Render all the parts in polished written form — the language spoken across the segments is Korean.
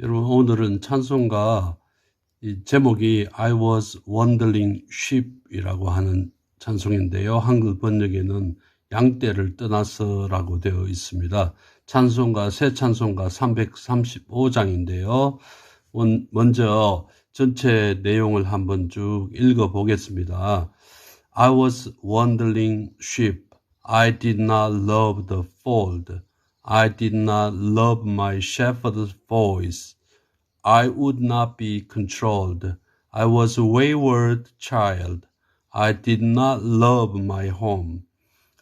여러분, 오늘은 찬송가 제목이 I was wandering sheep이라고 하는 찬송인데요. 한글 번역에는 양떼를 떠나서라고 되어 있습니다. 찬송가, 새 찬송가 335장인데요. 먼저 전체 내용을 한번 쭉 읽어 보겠습니다. I was wandering sheep. I did not love the fold. I did not love my shepherd's voice. I would not be controlled. I was a wayward child. I did not love my home.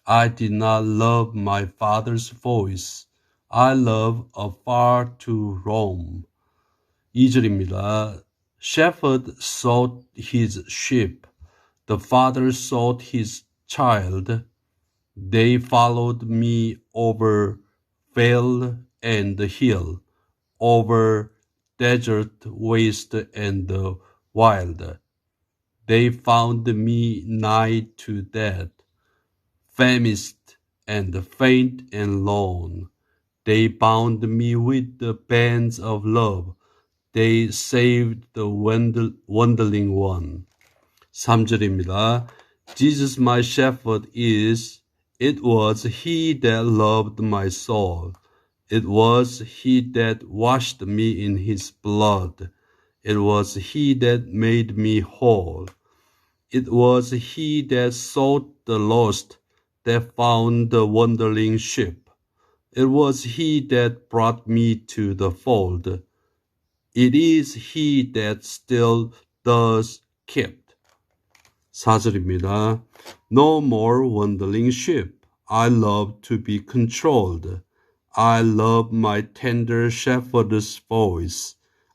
I did not love my father's voice. I loved afar to roam. 2절입니다. Shepherd sought his sheep. The father sought his child. They followed me over vale and hill, over desert waste and wild. They found me nigh to death, famished and faint and lone. They bound me with the bands of love. They saved the wandering one. 3절입니다. Jesus my shepherd is, it was he that loved my soul. It was he that washed me in his blood. It was he that made me whole. It was he that sought the lost, that found the wandering sheep. It was he that brought me to the fold. It is he that still does keep. 4절입니다. No more wandering sheep. I love to be controlled. I love my tender shepherd's voice.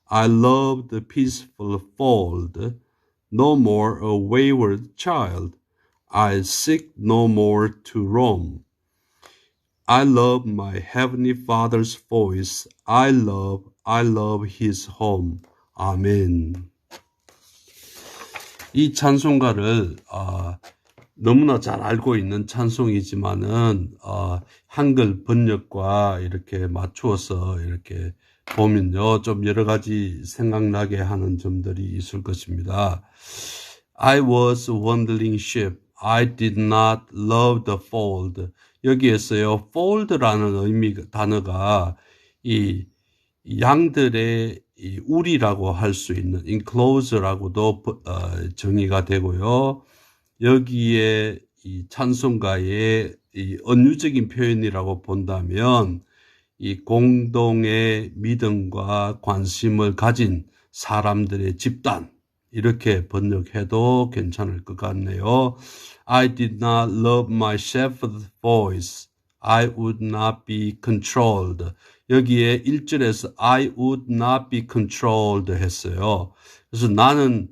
I love the peaceful fold. No more a wayward child. I seek no more to roam. I love my heavenly Father's voice. I love his home. 아멘. 이 찬송가를 너무나 잘 알고 있는 찬송이지만은 한글 번역과 이렇게 맞추어서 이렇게 보면요, 좀 여러 가지 생각나게 하는 점들이 있을 것입니다. I was wandering sheep. I did not love the fold. 여기에서요, fold라는 단어가 이 양들의 이 우리라고 할 수 있는 enclose라고도 정의가 되고요. 여기에 이 찬송가의 이 은유적인 표현이라고 본다면 이 공동의 믿음과 관심을 가진 사람들의 집단, 이렇게 번역해도 괜찮을 것 같네요. I did not love my shepherd's voice. I would not be controlled. 여기에 1절에서 I would not be controlled 했어요. 그래서 나는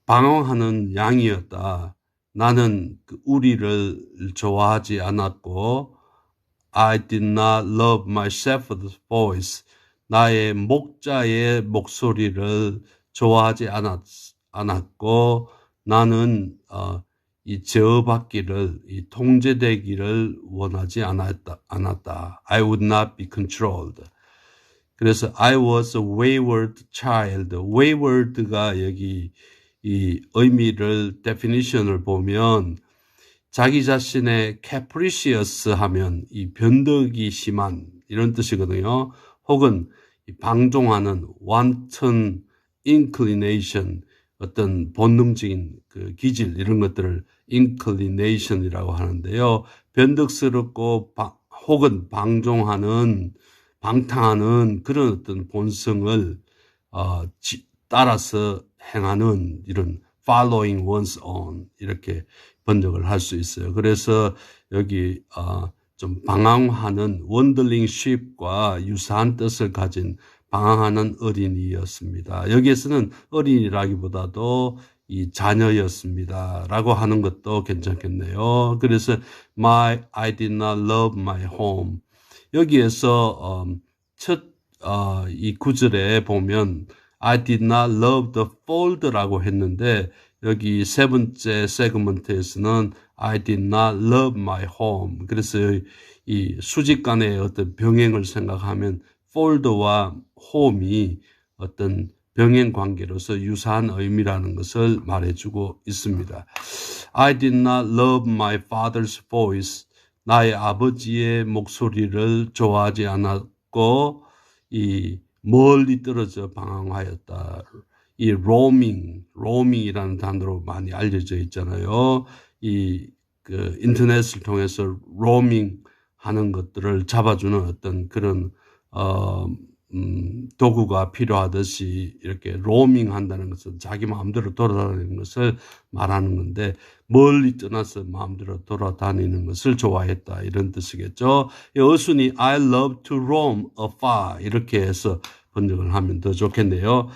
방황하는 양이었다. 나는 그 우리를 좋아하지 않았고, I did not love my shepherd's voice. 나의 목자의 목소리를 좋아하지 않았고, 나는 이 제어받기를, 이 통제되기를 원하지 않았다. I would not be controlled. 그래서 I was a wayward child. wayward가 여기 이 의미를, definition을 보면 자기 자신의 capricious 하면 이 변덕이 심한 이런 뜻이거든요. 혹은 방종하는 wanton inclination, 어떤 본능적인 그 기질, 이런 것들을 inclination이라고 하는데요. 변덕스럽고 혹은 방탕하는 그런 어떤 본성을 따라서 행하는, 이런 following one's own, 이렇게 번역을 할 수 있어요. 그래서 여기 좀 방황하는 wandering sheep과 유사한 뜻을 가진 방황하는 어린이였습니다. 여기에서는 어린이라기보다도 이 자녀였습니다 라고 하는 것도 괜찮겠네요. 그래서 I did not love my home. 여기에서 이 구절에 보면 I did not love the fold라고 했는데, 여기 세 번째 세그먼트에서는 I did not love my home. 그래서 이 수직 간의 어떤 병행을 생각하면 fold와 home이 어떤 병행 관계로서 유사한 의미라는 것을 말해주고 있습니다. I did not love my father's voice. 나의 아버지의 목소리를 좋아하지 않았고 이 멀리 떨어져 방황하였다. 이 roaming이라는 단어로 많이 알려져 있잖아요. 그 인터넷을 통해서 roaming 하는 것들을 잡아주는 어떤 그런 도구가 필요하듯이 이렇게 로밍 한다는 것은 자기 마음대로 돌아다니는 것을 말하는 건데 멀리 떠나서 마음대로 돌아다니는 것을 좋아했다 이런 뜻이겠죠. 이 어순이 I love to roam afar 이렇게 해서 번역을 하면 더 좋겠네요.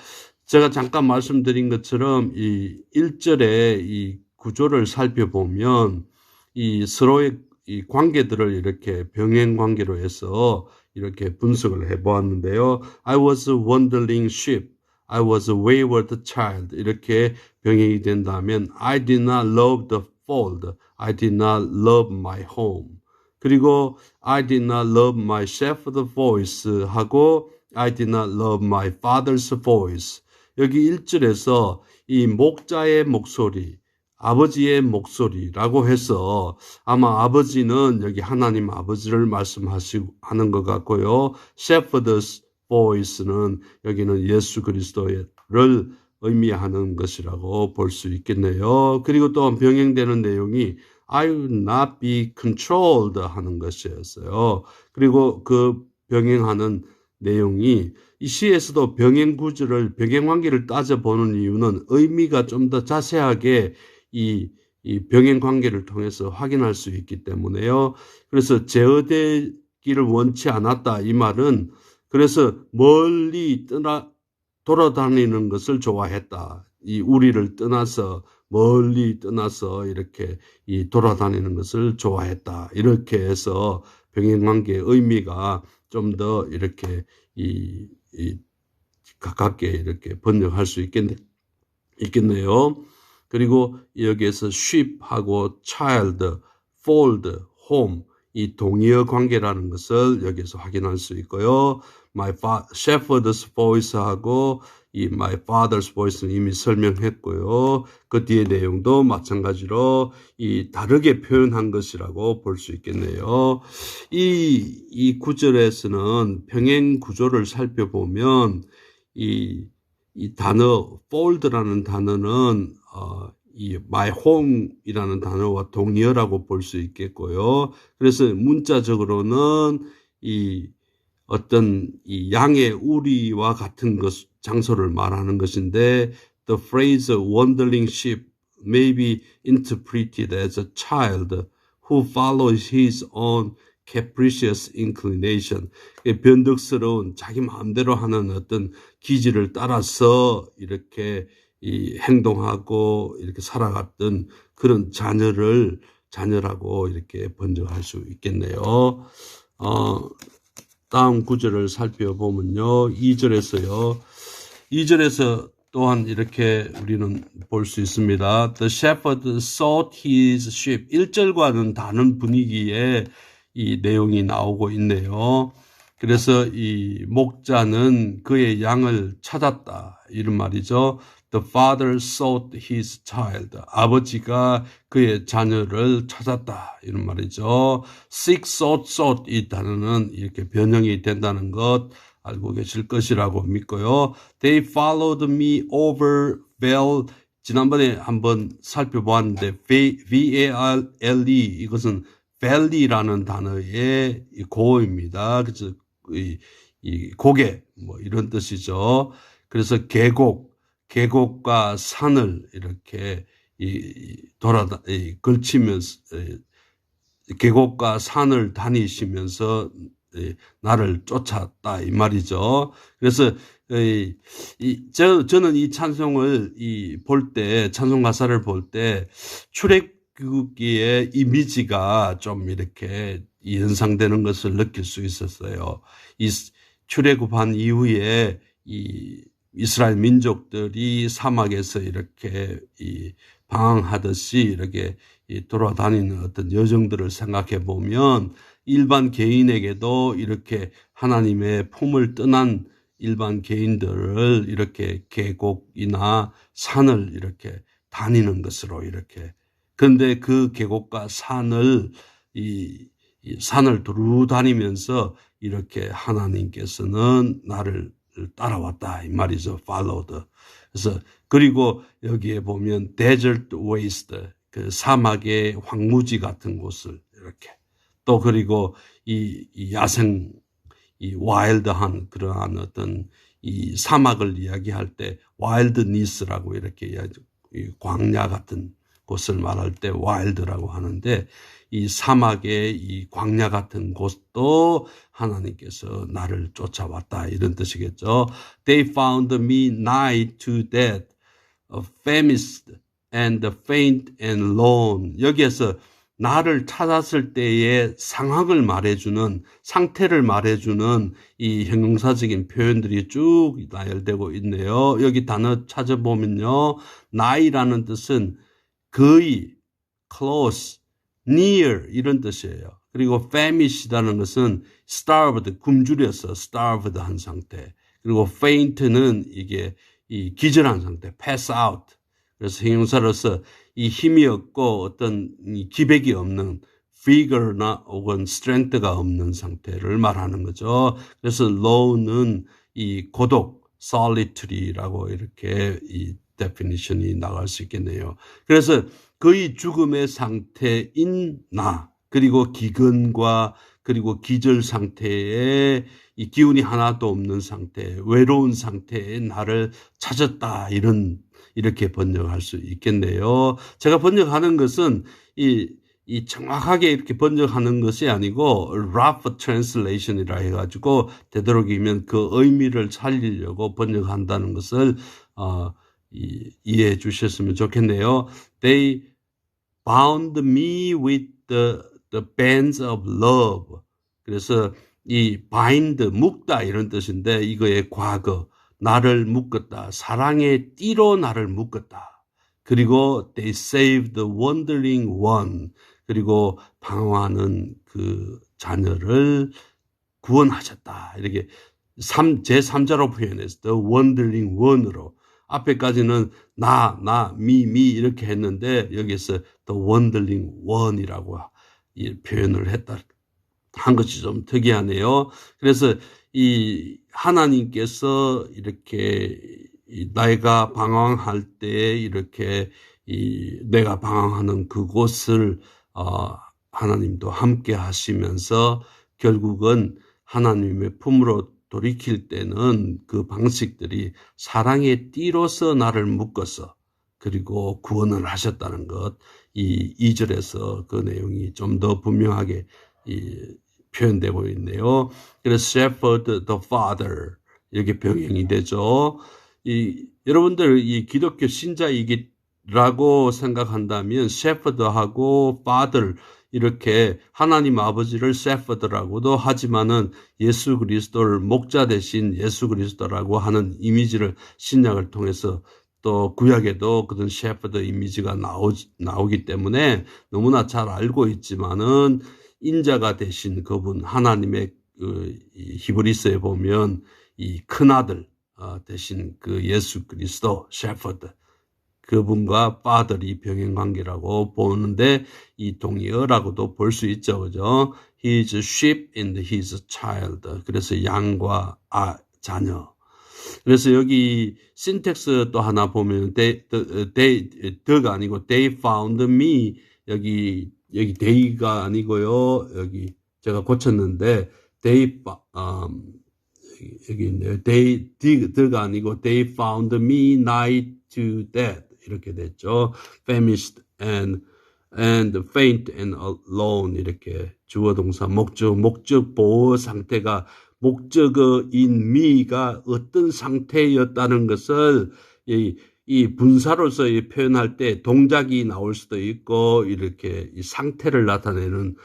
제가 잠깐 말씀드린 것처럼 이 1절의 이 구조를 살펴보면 이 서로의 이 관계들을 이렇게 병행 관계로 해서 이렇게 분석을 해보았는데요. I was a wandering sheep. I was a wayward child. 이렇게 병행이 된다면 I did not love the fold. I did not love my home. 그리고 I did not love my shepherd's voice 하고 I did not love my father's voice. 여기 1절에서 이 목자의 목소리, 아버지의 목소리라고 해서 아마 아버지는 여기 하나님 아버지를 말씀하는 것 같고요. Shepherd's voice는 여기는 예수 그리스도를 의미하는 것이라고 볼 수 있겠네요. 그리고 또 병행되는 내용이 I will not be controlled 하는 것이었어요. 그리고 그 병행하는 내용이 이 시에서도 병행 구조를 병행 관계를 따져보는 이유는 의미가 좀 더 자세하게 이 병행 관계를 통해서 확인할 수 있기 때문에요. 그래서 제어되기를 원치 않았다 이 말은 그래서 멀리 돌아다니는 것을 좋아했다. 이 우리를 떠나서 멀리 떠나서 이렇게 돌아다니는 것을 좋아했다. 이렇게 해서 병행 관계의 의미가 좀 더 이렇게 가깝게 이렇게 번역할 수 있겠네요. 그리고 여기에서 sheep하고 child, fold, home 이 동의어 관계라는 것을 여기서 확인할 수 있고요. My shepherd's voice하고 이 my father's voice는 이미 설명했고요. 그 뒤에 내용도 마찬가지로 다르게 표현한 것이라고 볼 수 있겠네요. 이 구절에서는 병행 구조를 살펴보면 이 단어 fold라는 단어는 이 my home이라는 단어와 동의어라고 볼 수 있겠고요. 그래서 문자적으로는 어떤 양의 우리와 같은 장소를 말하는 것인데 the phrase wandering sheep may be interpreted as a child who follows his own capricious inclination. 변덕스러운 자기 마음대로 하는 어떤 기질을 따라서 이렇게 행동하고 이렇게 살아갔던 그런 자녀라고 이렇게 번역할 수 있겠네요. 다음 구절을 살펴보면요. 2절에서요. 2절에서 또한 이렇게 우리는 볼 수 있습니다. The shepherd sought his sheep. 1절과는 다른 분위기의 이 내용이 나오고 있네요. 그래서 이 목자는 그의 양을 찾았다. 이런 말이죠. The father sought his child. 아버지가 그의 자녀를 찾았다. 이런 말이죠. seek, sought 이 단어는 이렇게 변형이 된다는 것 알고 계실 것이라고 믿고요. They followed me over vale. 지난번에 한번 살펴보았는데 V-A-L-L-E 이것은 valley라는 단어의 고어입니다. 그래서 이 고개 뭐 이런 뜻이죠. 그래서 계곡과 산을 이렇게 걸치면서 계곡과 산을 다니시면서 나를 쫓았다 이 말이죠. 그래서 저는 이 찬송을 볼 때 찬송 가사를 볼 때 출애굽기의 이미지가 좀 이렇게 연상되는 것을 느낄 수 있었어요. 이 출애굽한 이후에 이스라엘 민족들이 사막에서 이렇게 방황하듯이 이렇게 돌아다니는 어떤 여정들을 생각해 보면 일반 개인에게도 이렇게 하나님의 품을 떠난 일반 개인들을 이렇게 계곡이나 산을 이렇게 다니는 것으로 이렇게. 그런데 그 계곡과 산을 이 산을 두루 다니면서 이렇게 하나님께서는 나를 따라왔다 이 말이죠. followed. 그래서 그리고 여기에 보면 desert waste, 그 사막의 황무지 같은 곳을 이렇게 또 그리고 이 야생 이 와일드한 그러한 어떤 이 사막을 이야기할 때 와일드니스라고 이렇게 이 광야 같은 곳을 말할 때 와일드라고 하는데 이 사막의 이 광야 같은 곳도 하나님께서 나를 쫓아왔다 이런 뜻이겠죠. They found me nigh to death, famished and faint and lone. 여기에서 나를 찾았을 때의 상황을 말해주는, 상태를 말해주는 이 형용사적인 표현들이 쭉 나열되고 있네요. 여기 단어 찾아보면요. nigh라는 뜻은 거의, close, near 이런 뜻이에요. 그리고 famish이라는 것은 starved, 굶주려서 starved 한 상태. 그리고 faint는 이게 이 기절한 상태, pass out. 그래서 형용사로서 이 힘이 없고 어떤 이 기백이 없는 vigor나 혹은 strength가 없는 상태를 말하는 거죠. 그래서 low는 이 고독, solitary라고 이렇게 이 definition이 나갈 수 있겠네요. 그래서 거의 죽음의 상태인 나, 그리고 기근과 그리고 기절 상태에 이 기운이 하나도 없는 상태, 외로운 상태의 나를 찾았다 이렇게 번역할 수 있겠네요. 제가 번역하는 것은 이 정확하게 이렇게 번역하는 것이 아니고 rough translation이라 해가지고 되도록이면 그 의미를 살리려고 번역한다는 것을 이해해 주셨으면 좋겠네요. They bound me with the bands of love. 그래서 이 bind, 묶다 이런 뜻인데 이거의 과거. 나를 묶었다. 사랑의 띠로 나를 묶었다. 그리고 they saved the wandering one. 그리고 방황하는 그 자녀를 구원하셨다. 이렇게 제3자로 표현했어. the wandering one으로. 앞에까지는 미 이렇게 했는데 여기서 the wandering one이라고 표현을 했다. 한 것이 좀 특이하네요. 그래서 이 하나님께서 이렇게 내가 방황할 때 이렇게 내가 방황하는 그곳을 하나님도 함께 하시면서 결국은 하나님의 품으로 돌이킬 때는 그 방식들이 사랑의 띠로서 나를 묶어서 그리고 구원을 하셨다는 것, 이 2절에서 그 내용이 좀 더 분명하게 표현되고 있네요. 그래서 shepherd the father 이렇게 병행이 되죠. 여러분들 이 기독교 신자이기라고 생각한다면 shepherd하고 father 이렇게 하나님 아버지를 shepherd라고도 하지만은 예수 그리스도를 목자 대신 예수 그리스도라고 하는 이미지를 신약을 통해서 또 구약에도 그런 shepherd 이미지가 나오기 때문에 너무나 잘 알고 있지만은 인자가 되신 그분 하나님의 히브리서에 보면 이 큰아들 되신 그 예수 그리스도 shepherd 그분과 father이 병행관계라고 보는데 이 동의어라고도 볼 수 있죠. 그죠? He is sheep and he is child. 그래서 양과 자녀. 그래서 여기 신텍스 또 하나 보면 the가 아니고 they found me 여기 they가 아니고요. 여기 제가 고쳤는데 여기 있네요. the가 아니고 they found me nigh to death 이렇게 됐죠. famished and faint and alone 이렇게 주어 동사 목적 보호 상태가 목적어인 me가 어떤 상태였다는 것을 이 분사로서 표현할 때 동작이 나올 수도 있고 이렇게 이 상태를 나타내는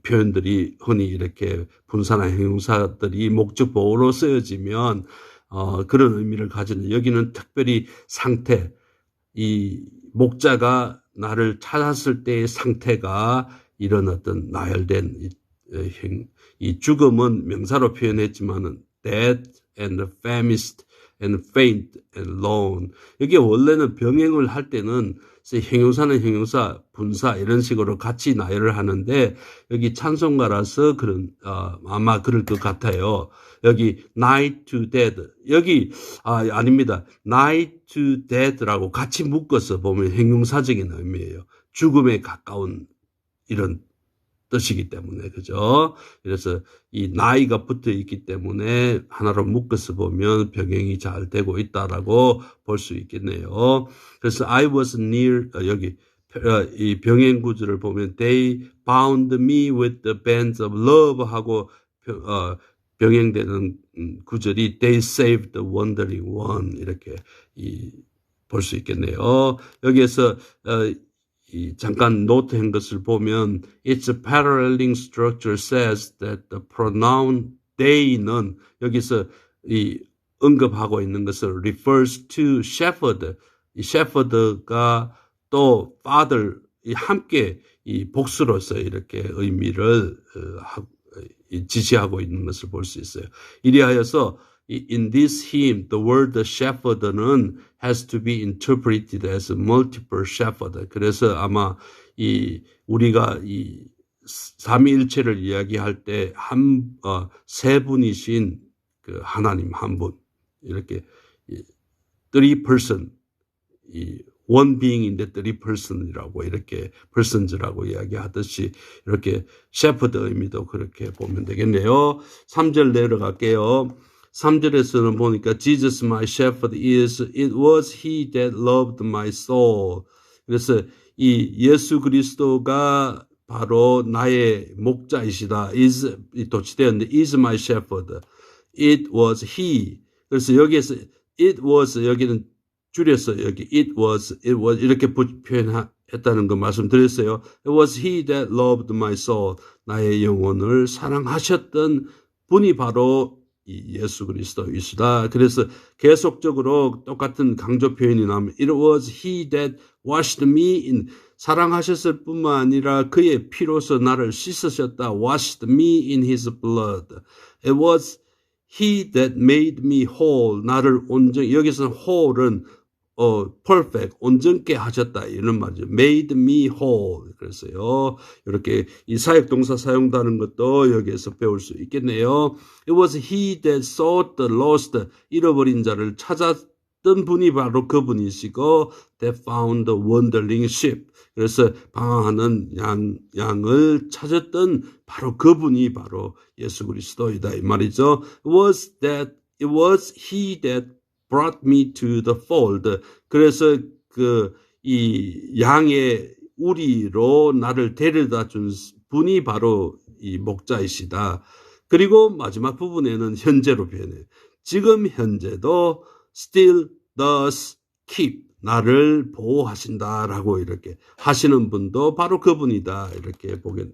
표현들이 흔히 이렇게 분사나 형용사들이 목적 보호로 쓰여지면 그런 의미를 가지는 여기는 특별히 상태 이 목자가 나를 찾았을 때의 상태가 이런 어떤 나열된 이 죽음은 명사로 표현했지만은 death and famished and faint and lone. 이게 원래는 병행을 할 때는 형용사는 형용사, 분사 이런 식으로 같이 나열을 하는데 여기 찬송가라서 그런 아마 그럴 것 같아요. 여기 night to dead 여기 아닙니다. night to dead라고 같이 묶어서 보면 형용사적인 의미예요. 죽음에 가까운 이런 뜻이기 때문에 그죠? 그래서 이 나이가 붙어 있기 때문에 하나로 묶어서 보면 병행이 잘 되고 있다라고 볼 수 있겠네요. 그래서 I was near 여기 이 병행 구절을 보면 they bound me with the bands of love 하고 병행되는 구절이 they saved the wandering one 이렇게 볼 수 있겠네요. 여기에서 잠깐 노트한 것을 보면 its paralleling structure says that the pronoun they는 여기서 이 언급하고 있는 것을 refers to shepherd. 이 shepherd가 또 father 함께 이 복수로서 이렇게 의미를 지시하고 있는 것을 볼 수 있어요. 이리하여서 in this hymn, the word shepherd는 has to be interpreted as multiple shepherd. 그래서 아마 우리가 이 삼위일체를 이야기할 때 세 분이신 그 하나님 한 분, 이렇게 three person, one being인데 three person이라고 이렇게 persons라고 이야기하듯이 이렇게 shepherd 의미도 그렇게 보면 되겠네요. 3절 내려갈게요. 3절에서는 보니까 Jesus my shepherd is, it was he that loved my soul. 그래서 이 예수 그리스도가 바로 나의 목자이시다. is 도치되었는데 is my shepherd. It was he. 그래서 여기에서 it was 여기는 줄여서 여기 it was 이렇게 표현했다는 거 말씀드렸어요. It was he that loved my soul. 나의 영혼을 사랑하셨던 분이 바로 이 예수 그리스도이시다. 그래서 계속적으로 똑같은 강조 표현이 나오면 It was he that washed me in 사랑하셨을 뿐만 아니라 그의 피로서 나를 씻으셨다. washed me in his blood. It was he that made me whole. 나를 온전히 여기서는 whole은 perfect, 온전케 하셨다 이런 말이죠. made me whole. 그래서요. 이렇게 이 사역 동사 사용되는 것도 여기에서 배울 수 있겠네요. It was he that sought the lost. 잃어버린 자를 찾았던 분이 바로 그분이시고 that found the wandering sheep. 그래서 방황하는 양을 찾았던 바로 그분이 바로 예수 그리스도이다 이 말이죠. It was he that brought me to the fold. 그래서 이 양의 우리로 나를 데려다 준 분이 바로 이 목자이시다. 그리고 마지막 부분에는 현재로 표현해요. 지금 현재도 still does keep. 나를 보호하신다라고 이렇게 하시는 분도 바로 그분이다. 이렇게 보면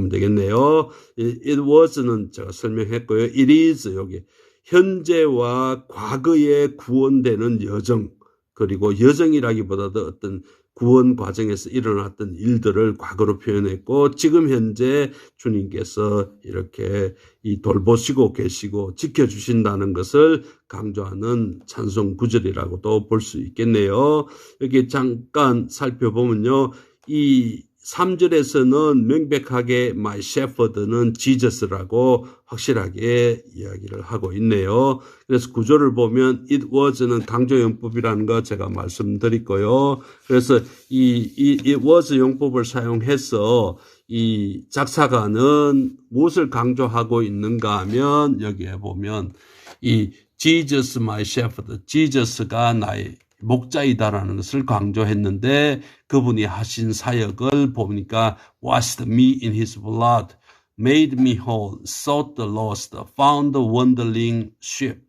되겠네요. It was는 제가 설명했고요. It is 여기. 현재와 과거에 구원되는 여정, 그리고 여정이라기보다도 어떤 구원 과정에서 일어났던 일들을 과거로 표현했고 지금 현재 주님께서 이렇게 돌보시고 계시고 지켜주신다는 것을 강조하는 찬송 구절이라고도 볼 수 있겠네요. 여기 잠깐 살펴보면요. 이 3절에서는 명백하게 my shepherd는 지저스라고 확실하게 이야기를 하고 있네요. 그래서 구조를 보면 it was는 강조 용법이라는 거 제가 말씀드렸고요. 그래서 이 it was 용법을 사용해서 이 작사가는 무엇을 강조하고 있는가 하면 여기에 보면 이 Jesus my shepherd, 지저스가 나의 목자이다라는 것을 강조했는데 그분이 하신 사역을 보니까 washed me in his blood, made me whole, sought the lost, found the wandering sheep,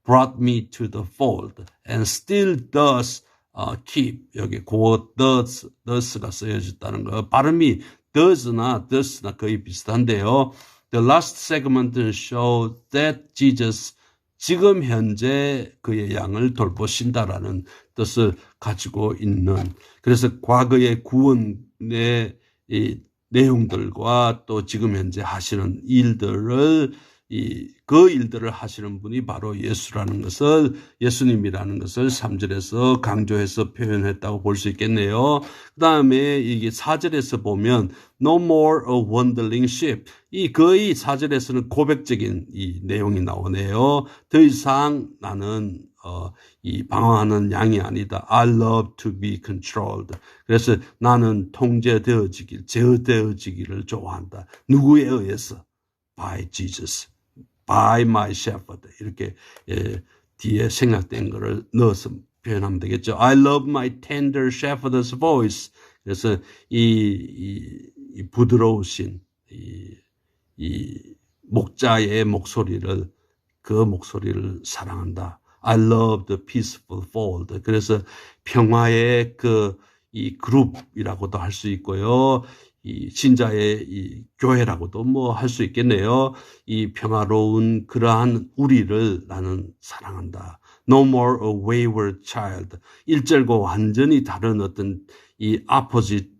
brought me to the fold, and still does keep. 여기 고 does가 쓰여졌다는 거. 발음이 does나 거의 비슷한데요. The last segment shows that Jesus 지금 현재 그의 양을 돌보신다라는 뜻을 가지고 있는, 그래서 과거의 구원의 내용들과 또 지금 현재 하시는 일들을 그 일들을 하시는 분이 바로 예수라는 것을, 예수님이라는 것을 3절에서 강조해서 표현했다고 볼 수 있겠네요. 그 다음에 이게 4절에서 보면 No more a wandering sheep. 이 거의 4절에서는 고백적인 이 내용이 나오네요. 더 이상 나는 이 방황하는 양이 아니다. I love to be controlled. 그래서 나는 통제되어지길, 제어되어지기를 좋아한다. 누구에 의해서? By Jesus. By my shepherd. 이렇게 뒤에 생략된 거를 넣어서 표현하면 되겠죠. I love my tender shepherd's voice. 그래서 이 부드러우신 이 목자의 목소리를, 그 목소리를 사랑한다. I love the peaceful fold. 그래서 평화의 이 그룹이라고도 할 수 있고요. 이 신자의 이 교회라고도 뭐 할 수 있겠네요. 이 평화로운 그러한 우리를 나는 사랑한다. No more a wayward child. 1절과 완전히 다른 어떤 이 opposite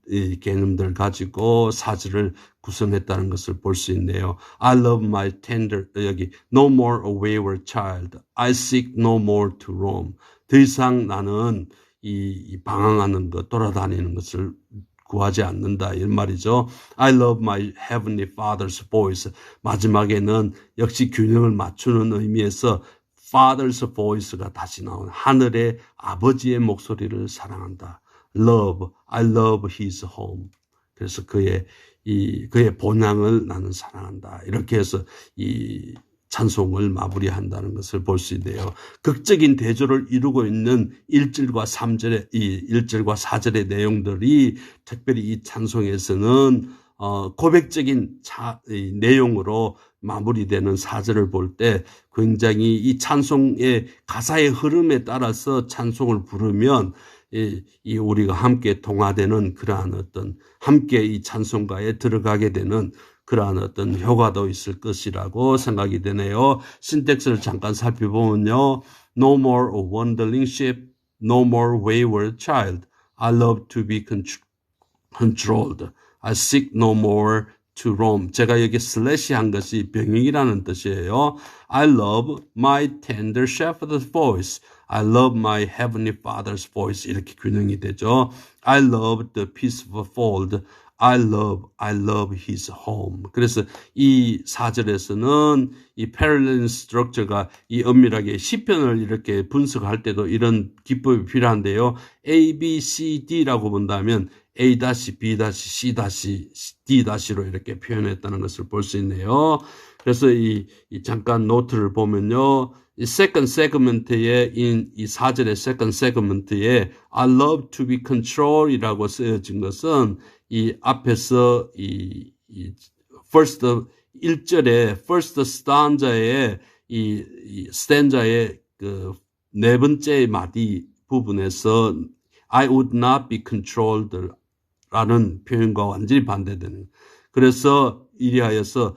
개념들 가지고 사절을 구성했다는 것을 볼 수 있네요. I love my tender, 여기 no more a wayward child. I seek no more to roam. 더 이상 나는 이 방황하는 것, 돌아다니는 것을 구하지 않는다, 이런 말이죠. I love my heavenly father's voice. 마지막에는 역시 균형을 맞추는 의미에서 father's voice가 다시 나온, 하늘의 아버지의 목소리를 사랑한다. Love, I love his home. 그래서 그의 본향을 나는 사랑한다. 이렇게 해서 이 찬송을 마무리한다는 것을 볼 수 있네요. 극적인 대조를 이루고 있는 1절과 3절의 이 1절과 4절의 내용들이 특별히 이 찬송에서는 고백적인 내용으로 마무리되는 4절을 볼 때 굉장히 이 찬송의 가사의 흐름에 따라서 찬송을 부르면 이 우리가 함께 동화되는 그러한 어떤 함께 이 찬송가에 들어가게 되는 그러한 어떤 효과도 있을 것이라고 생각이 되네요. 신텍스를 잠깐 살펴보면요. No more a wandering sheep, no more wayward child. I love to be controlled. I seek no more to roam. 제가 여기 슬래시 한 것이 병행이라는 뜻이에요. I love my tender shepherd's voice. I love my heavenly father's voice. 이렇게 균형이 되죠. I love the peaceful fold. I love his home. 그래서 이 4절에서는 이 parallel structure가 이 엄밀하게 시편을 이렇게 분석할 때도 이런 기법이 필요한데요. A, B, C, D라고 본다면 A-, B-, C-, D-로 이렇게 표현했다는 것을 볼 수 있네요. 그래서 이 잠깐 노트를 보면요. 이 second segment에 이 4절의 second segment에 I love to be controll이라고 쓰여진 것은 이 앞에서 이 first 1절의 first stanza의 이 stanza의 그 네 번째 마디 부분에서 I would not be controlled 라는 표현과 완전히 반대되는. 그래서 이리하여서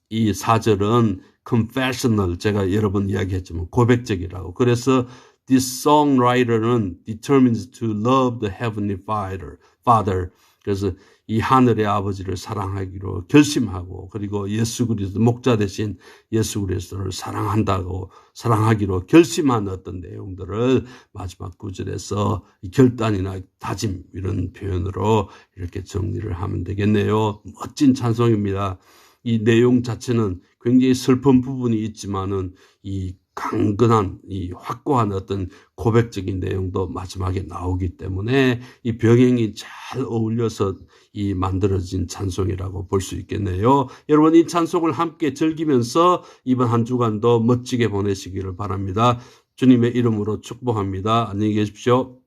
이 4절은 confessional, 제가 여러 번 이야기했지만 고백적이라고. 그래서 this songwriter는 determines to love the heavenly father. 그래서 이 하늘의 아버지를 사랑하기로 결심하고, 그리고 예수 그리스도 목자 되신 예수 그리스도를 사랑하기로 결심한 어떤 내용들을 마지막 구절에서 결단이나 다짐 이런 표현으로 이렇게 정리를 하면 되겠네요. 멋진 찬송입니다. 이 내용 자체는 굉장히 슬픈 부분이 있지만은 이 강건한 이 확고한 어떤 고백적인 내용도 마지막에 나오기 때문에 이 병행이 잘 어울려서 이 만들어진 찬송이라고 볼 수 있겠네요. 여러분, 이 찬송을 함께 즐기면서 이번 한 주간도 멋지게 보내시기를 바랍니다. 주님의 이름으로 축복합니다. 안녕히 계십시오.